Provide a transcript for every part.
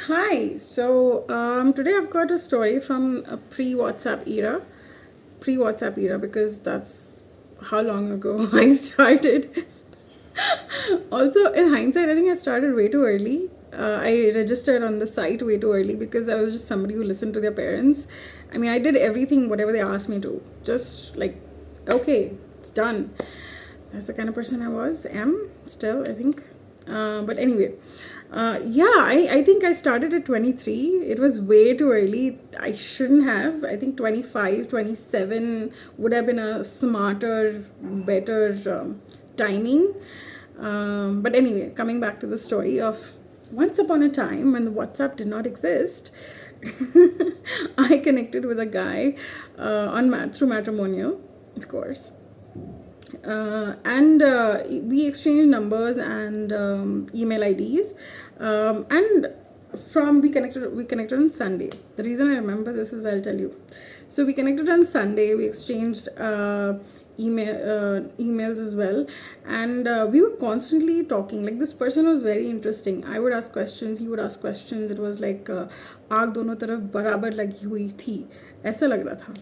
Hi. Today I've got a story from a pre-WhatsApp era because that's how long ago I started. Also, in hindsight, I think I started way too early. I registered on the site way too early because I was just somebody who listened to their parents. I mean, I did everything, whatever they asked me to. Just like, okay, it's done. That's the kind of person am still, I think. But anyway, I think I started at 23. It was way too early. I shouldn't have. I think 25, 27 would have been a smarter, better timing. But anyway, coming back to the story of once upon a time when the WhatsApp did not exist, I connected with a guy through Matrimonial, of course. And We exchanged numbers and email IDs, and from we connected on Sunday. The reason I remember this is I'll tell you. So we connected on Sunday. We exchanged emails as well, and we were constantly talking. Like, this person was very interesting. I would ask questions, he would ask questions. It was like आग दोनों तरफ बराबर लगी हुई थी, ऐसा लग रहा था.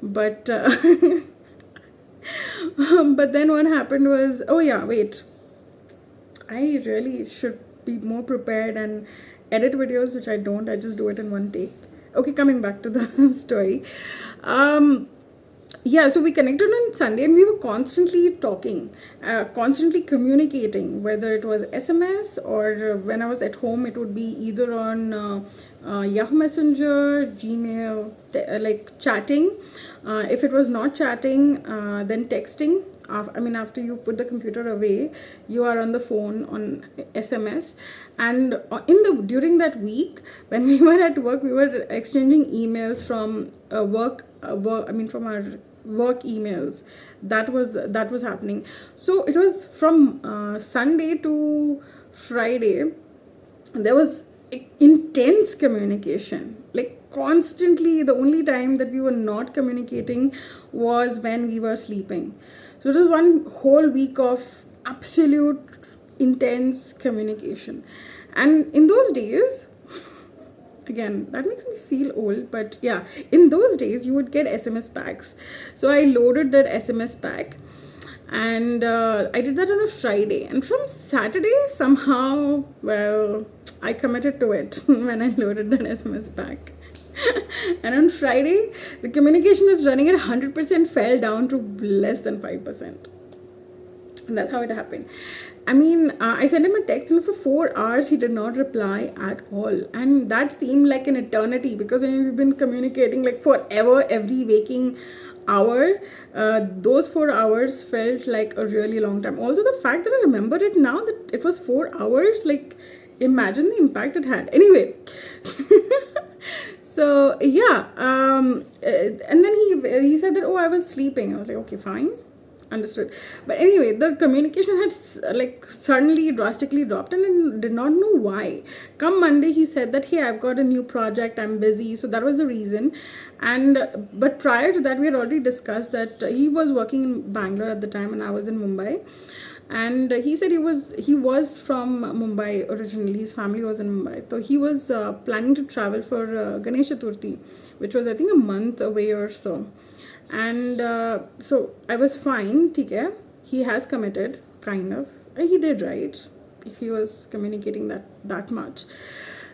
But but then what happened was, oh yeah, wait, I really should be more prepared and edit videos, which I don't. I just do it in one take. Okay, coming back to the story. Yeah, so we connected on Sunday and we were constantly talking, constantly communicating, whether it was SMS or when I was at home, it would be either on Yahoo Messenger, Gmail, like chatting. If it was not chatting, then texting. After you put the computer away, you are on the phone on SMS, and during that week when we were at work, we were exchanging emails from from our work emails. That was happening. So it was from Sunday to Friday. There was intense communication, like constantly. The only time that we were not communicating was when we were sleeping. So it was one whole week of absolute intense communication. And in those days, again, that makes me feel old, but yeah, in those days you would get SMS packs. So I loaded that SMS pack, and I did that on a Friday, and from Saturday somehow, well, I committed to it when I loaded that SMS pack. And on Friday the communication was running at 100%, fell down to less than 5%. And that's how it happened. I sent him a text, and for 4 hours he did not reply at all. And that seemed like an eternity, because when we've been communicating like forever, every waking hour, those 4 hours felt like a really long time. Also, the fact that I remember it now, that it was 4 hours, like, imagine the impact it had. Anyway. So yeah, and then he said that, oh, I was sleeping. I was like, okay, fine, understood. But anyway, the communication had like suddenly drastically dropped, and I did not know why. Come Monday, he said that, hey, I've got a new project, I'm busy. So that was the reason. And but prior to that, we had already discussed that he was working in Bangalore at the time and I was in Mumbai. And he said he was from Mumbai originally. His family was in Mumbai, so he was planning to travel for Ganesh Chaturthi, which was, I think, a month away or so. And so I was fine. Okay, he has committed, kind of. He did right if he was communicating that much.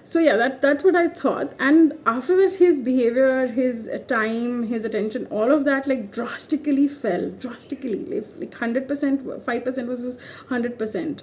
So yeah, that's what I thought. And after that, his behavior, his time, his attention, all of that, like, drastically fell. Drastically, like 100%, 5% versus 100%.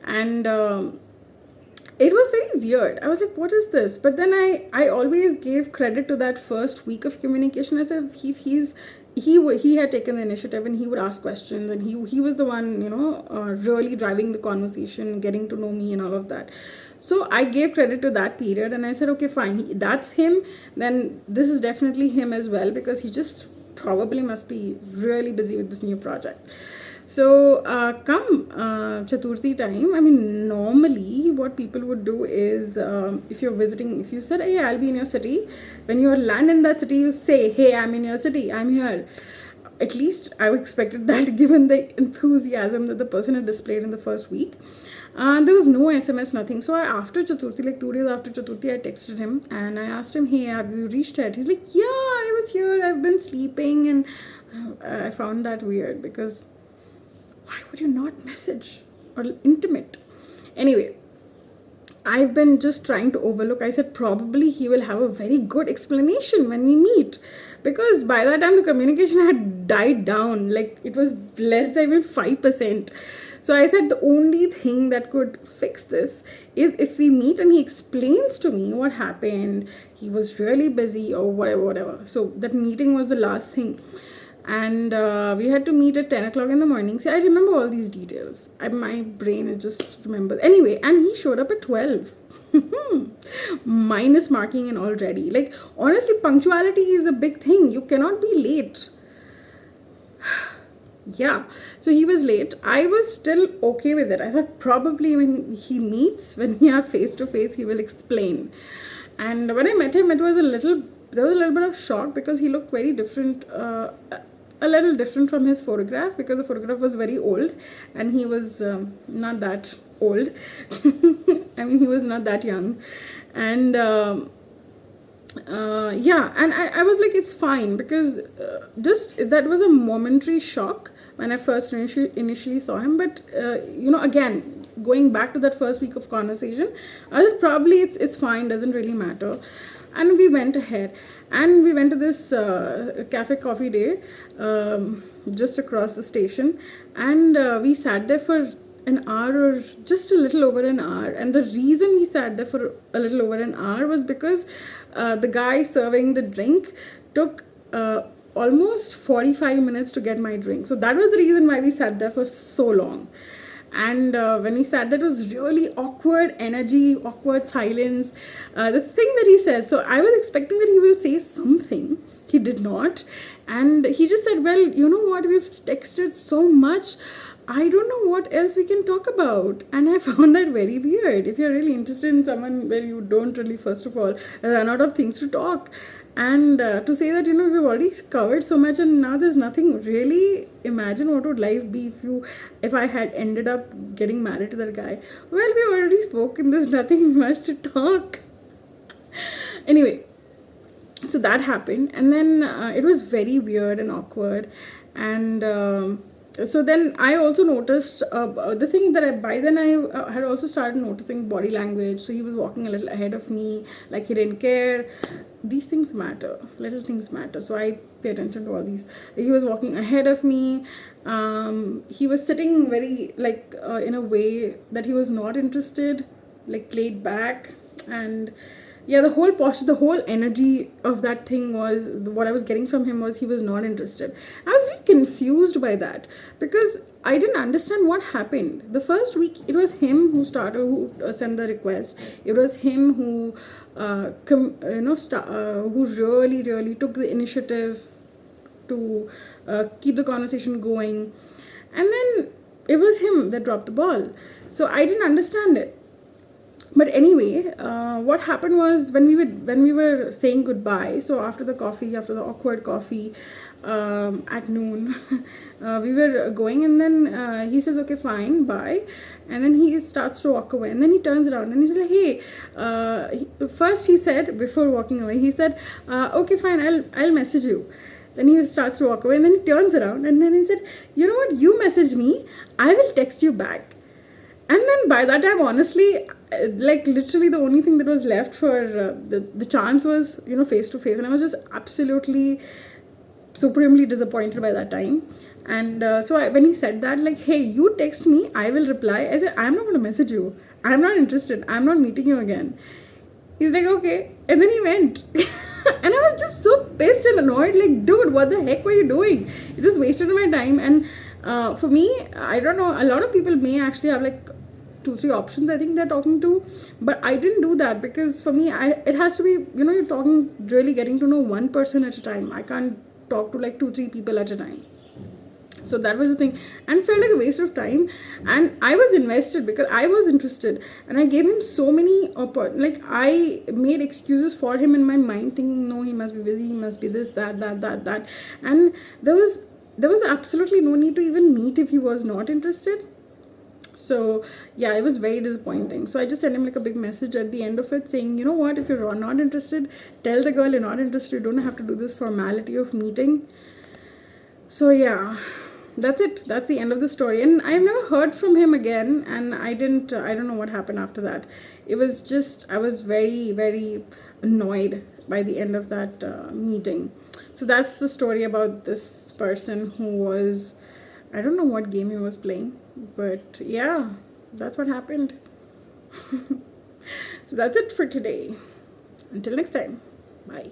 And it was very weird. I was like, what is this? But then I always gave credit to that first week of communication, as if he had taken the initiative, and he would ask questions, and he was the one, really driving the conversation, getting to know me and all of that. So I gave credit to that period, and I said, okay, fine, that's him. Then this is definitely him as well, because he just probably must be really busy with this new project. So come Chaturthi time, normally what people would do is, if you're visiting, if you said, hey, I'll be in your city, when you land in that city, you say, hey, I'm in your city, I'm here. At least I expected that given the enthusiasm that the person had displayed in the first week. There was no SMS, nothing. So after Chaturthi, like 2 days after Chaturthi, I texted him and I asked him, hey, have you reached it? He's like, yeah, I was here. I've been sleeping. And I found that weird because why would you not message or intimate? Anyway, I've been just trying to overlook. I said probably he will have a very good explanation when we meet, because by that time the communication had died down. Like it was less than even 5%. So I thought the only thing that could fix this is if we meet and he explains to me what happened. He was really busy or whatever. So that meeting was the last thing. And we had to meet at 10 o'clock in the morning. See, I remember all these details. My brain, it just remembers. Anyway, and he showed up at 12. Minus marking and already. Like, honestly, punctuality is a big thing. You cannot be late. Yeah, so he was late. I was still okay with it. I thought probably when he meets, when we are face to face, he will explain. And when I met him, there was a little bit of shock because he looked very different, a little different from his photograph, because the photograph was very old and he was not that old. I mean, he was not that young. And yeah, and I was like, it's fine, because just that was a momentary shock when I first initially saw him. But again, going back to that first week of conversation, I thought probably it's fine, doesn't really matter. And we went ahead and we went to this cafe coffee day just across the station, and we sat there for an hour or just a little over an hour. And the reason we sat there for a little over an hour was because the guy serving the drink took almost 45 minutes to get my drink. So that was the reason why we sat there for so long. And when we sat there, it was really awkward energy, awkward silence. The thing that he said, so I was expecting that he will say something. He did not. And he just said, well, you know what, we've texted so much, I don't know what else we can talk about. And I found that very weird. If you're really interested in someone, well, you don't really, first of all, run out of things to talk. And to say that, we've already covered so much and now there's nothing really. Imagine what would life be if I had ended up getting married to that guy. Well, we already spoken, there's nothing much to talk. Anyway, so that happened, and then it was very weird and awkward. And so then I also noticed the thing that by then I had also started noticing body language. So he was walking a little ahead of me, like he didn't care. These things matter, little things matter. So I pay attention to all these. He was walking ahead of me. He was sitting very in a way that he was not interested, like laid back. And yeah, the whole posture, the whole energy of that thing was, what I was getting from him was he was not interested. I was very confused by that because I didn't understand what happened. The first week, it was him who sent the request. It was him who, who really, really took the initiative to keep the conversation going. And then it was him that dropped the ball. So I didn't understand it. But anyway, what happened was when we were saying goodbye, so after the awkward coffee at noon, we were going, and then he says, okay, fine, bye. And then he starts to walk away, and then he turns around and he's like, hey, first he said, before walking away, he said, okay, fine, I'll message you. Then he starts to walk away, and then he turns around and then he said, you know what, you message me, I will text you back. And then by that time, honestly, literally the only thing that was left for the chance was, face to face. And I was just absolutely, supremely disappointed by that time. And so when he said that, like, hey, you text me, I will reply. I said, I'm not going to message you. I'm not interested. I'm not meeting you again. He's like, okay. And then he went. And I was just so pissed and annoyed. Like, dude, what the heck were you doing? You just wasted my time. And for me, I don't know, a lot of people may actually have 2-3 options I think they're talking to, but I didn't do that because for me, it has to be, you're talking, really getting to know one person at a time. I can't talk to 2-3 people at a time. So that was the thing, and felt like a waste of time. And I was invested because I was interested, and I gave him so many I made excuses for him in my mind, thinking, no, he must be busy, he must be this, that. And there was there was absolutely no need to even meet if he was not interested. So yeah, it was very disappointing. So I just sent him like a big message at the end of it saying, you know what, if you're not interested, tell the girl you're not interested. You don't have to do this formality of meeting. So yeah, that's it. That's the end of the story. And I've never heard from him again. And I don't know what happened after that. It was just, I was very, very annoyed by the end of that meeting. So that's the story about this person who was, I don't know what game he was playing. But yeah, that's what happened. So that's it for today. Until next time. Bye.